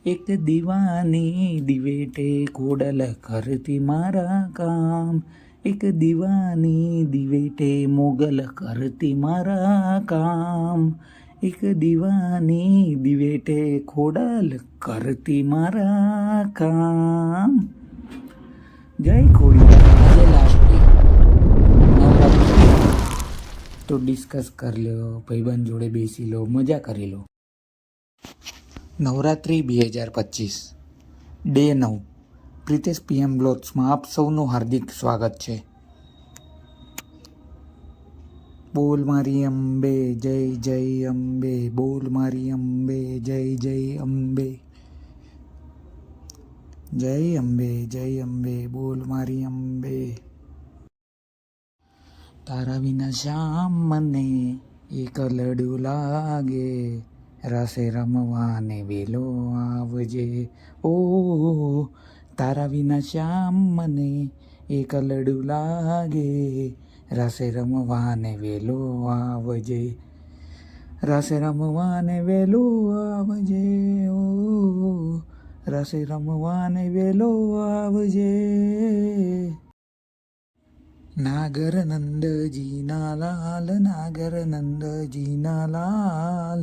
એક દીવાની દિવેટે ખોડલ કરતી મારા કામ. એક દીવાની દિવેટે મોગલ કરતી મારા કામ. એક દીવાની દિવેટે ખોડલ કરતી મારા કામ. જય ખોડિયાર. આજે લાસ્ટ ડે નવરાત્રી, તો ડિસ્કસ કરી લો, ભાઈબંધ જોડે બેસી લો, મજા કરી લો. નવરાત્રિ 2025 ડે 9. પ્રિતેશ PM બ્લોગ્સમાં આપ સૌનું હાર્દિક સ્વાગત છે. બોલ મારી અંબે જય જય અંબે, બોલ મારી અંબે જય જય અંબે. જય અંબે જય અંબે, બોલ મારી અંબે. તારા વિના શ્યામ મને એક લડું લાગે, રાસે રમવાને વેલો આવજે. ઓ તારા વિના શ્યામ મને એક લડું લાગે, રાસે રમવાને વેલો આવજે. રાસે રમવાને વેલો આવજે. ઓ રાસે રમવાને વેલો આવજે. નાગર નંદજીના લાલ, નાગર નંદજીના લાલ,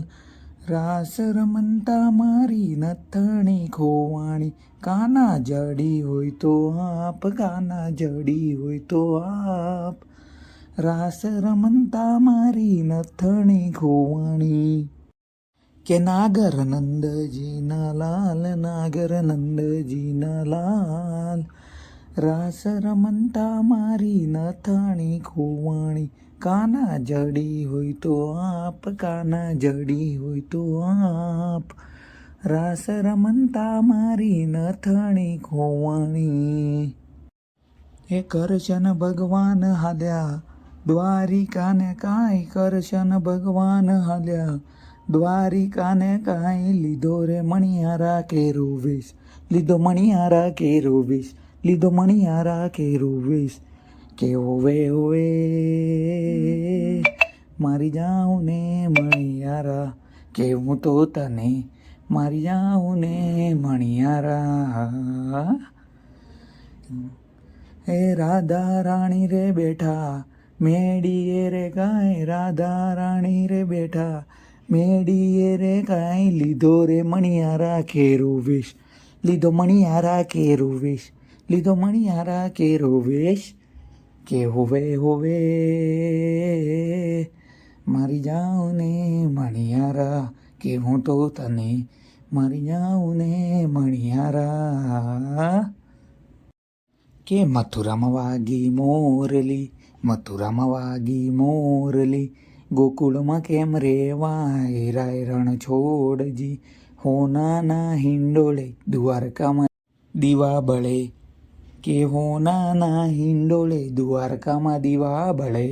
રાસ રમતા મારી નથણી ખોવાણી. કાના જડી હોય તો આપ, કાના જડી હોય તો આપ, રાસ રમતા મારી નથણી ખોવાણી. કે નાગર નંદજીના લાલ, નાગર નંદજીના લાલ, રાસ રમતા મારી નથણી ખોવાણી. કાના જડી હોય તો આપ, કાના જડી હોય તો આપ, રાસ રમતા મારી નથણી ખોવાણી. હે કરશન ભગવાન હાલ્યા દ્વારિકાને કાંઈ, કરશન ભગવાન હાલ્યા દ્વારિકાને કાંઈ. લીધો રે મણિયારા કેરો વેશ, લીધો મણિયારા કેરો વેશ, લીધો મણિયારા કેરો વેશ. કે હોવે હોવે મારી જાઉં ને મણિયારા, કે હું તો તને મારી જાઉં ને મણિયારા. હે રાધા રાણી રે બેઠા મેડીએ રે કાંઈ, રાધા રાણી રે બેઠા મેડીએ રે કાંઈ. લીધો રે મણિયારા કેરો વેશ, લીધો મણિયારા કેરો વેશ, લીધો મણિયારા કેરો વેશ. કે હોવે હોવે મારી જાઉં ને મણિયારા, કે હું તો તને મારી જાઉં ને મણિયારા. કે મથુરામાં વાગી મોરલી, મથુરામાં વાગી મોરલી, ગોકુળમાં કેમ રેવાય રાય રણ છોડજી. હોનાના હિંડોળે દ્વારકામાં દીવા બળે, કે હોનાના હિંડોળે દ્વારકામાં દીવા બળે.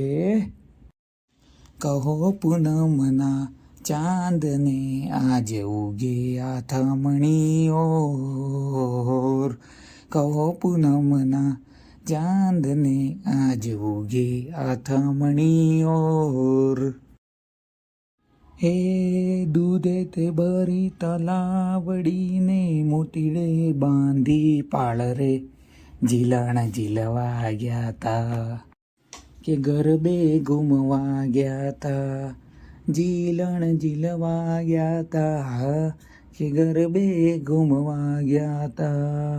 કહો પૂનમના ચાંદને આજ ઉગે આથમણીઓર, કહો પૂનમના ચાંદને આજ ઉગે આથમણીઓર. હે દૂધે તે ભરી તલાવડીને મોતીડે બાંધી પાળ રે, ઝીલણ ઝીલવા ગયા તા, કે ગરબે ઘૂમવા ગયા તા. ઝીલણ ઝીલવા ગયા તા, કે ગરબે ઘૂમવા ગયા તા.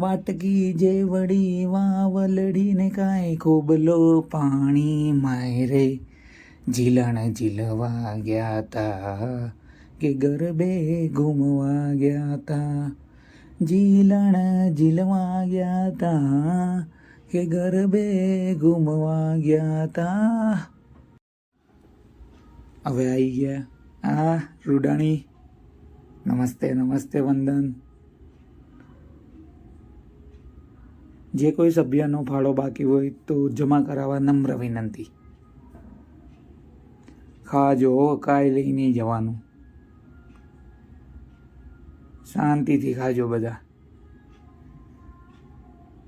વાટકી જેવડી વાવલડીને કાંઈ ખોબલો પાણી માય રે, ઝીલણ ઝીલવા ગયા તા, કે ગરબે ઘૂમવા ગયા તા. ઝીલણ ઝીલવા ગયા તા, કે ગરબે ઘૂમવા ગયા તા. હવે આવી ગયા આ રૂડાણી. નમસ્તે નમસ્તે વંદન. જે કોઈ સભ્યનો ફાળો બાકી હોય તો જમા કરાવવા નમ્ર વિનંતી. ખાજો, કાંઈ લઈ નહીં જવાનું, શાંતિથી ખાજો બધા.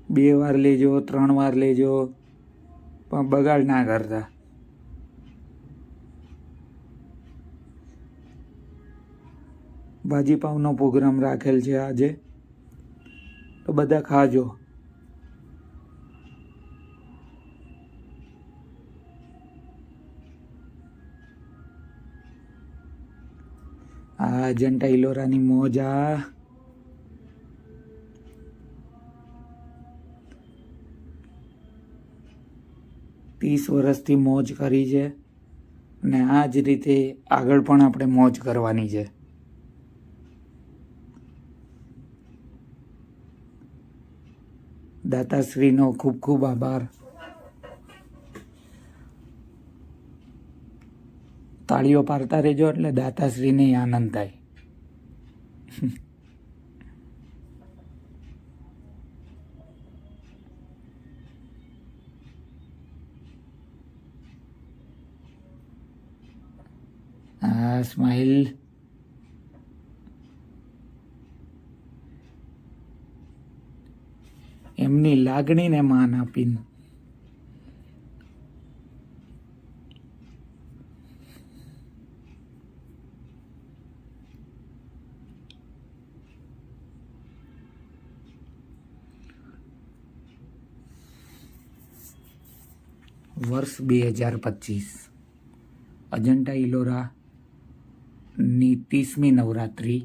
2 વાર લેજો, 3 વાર લેજો, પણ બગાડ ના કરતા. ભાજીપાવનો પ્રોગ્રામ રાખેલ છે આજે, તો બધા ખાજો. આ અજંટા ઇલોરાની મોજ. આ 30 વર્ષથી મોજ કરી છે અને આ જ રીતે આગળ પણ આપણે મોજ કરવાની છે. દાતાશ્રીનો ખૂબ ખૂબ આભાર. તાળીઓ પાડતા રહેજો એટલે દાતાશ્રીને આનંદ થાય. આ સ્માઇલ. એમની લાગણીને માન આપીને વર્ષ 2025 અજંટા ઇલોરા ની 30મી નવરાત્રી.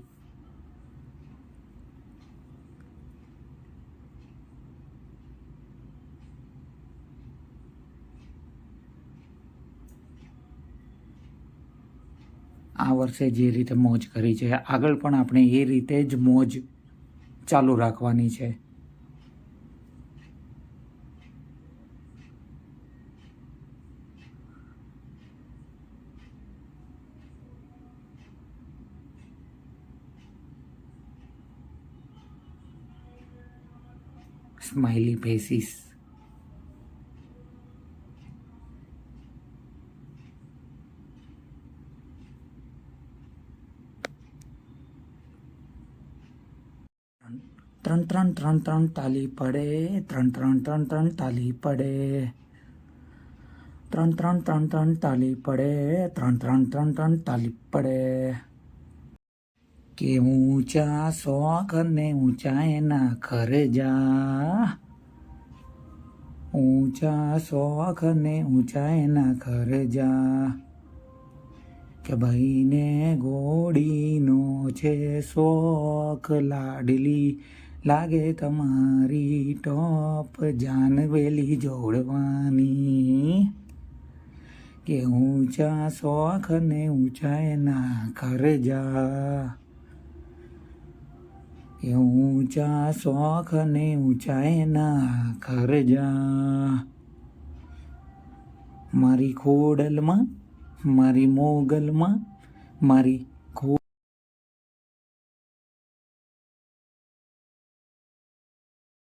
આ વર્ષે જે રીતે મોજ કરી છે આગળ પણ આપણે એ રીતે જ મોજ ચાલુ રાખવાની છે. Smiley faces. ત્રણ ત્રણ ત્રણ ત્રણ તાલી પડે, ત્રણ ત્રણ ત્રણ ત્રણ તાલી પડે, ત્રણ ત્રણ ત્રણ ત્રણ તાલી પડે, ત્રણ ત્રણ ત્રણ ત્રણ તાલી પડે. કે ઊંચા શોખ ને ઊંચા એના ઘર જા, ઊંચા શોખ ને ઊંચા એના ઘર જા. કે ભાઈને ગોળીનો છે શોખ, લાડલી લાગે તમારી ટોપ, જાનવેલી જોડવાની. કે ઊંચા શોખ ને ઊંચા એના ઘર જા, કે ઊંચા શોખ ને ઊંચા એના ઘર જા. મારી ખોડલમાં, મારી મોગલમાં, મારી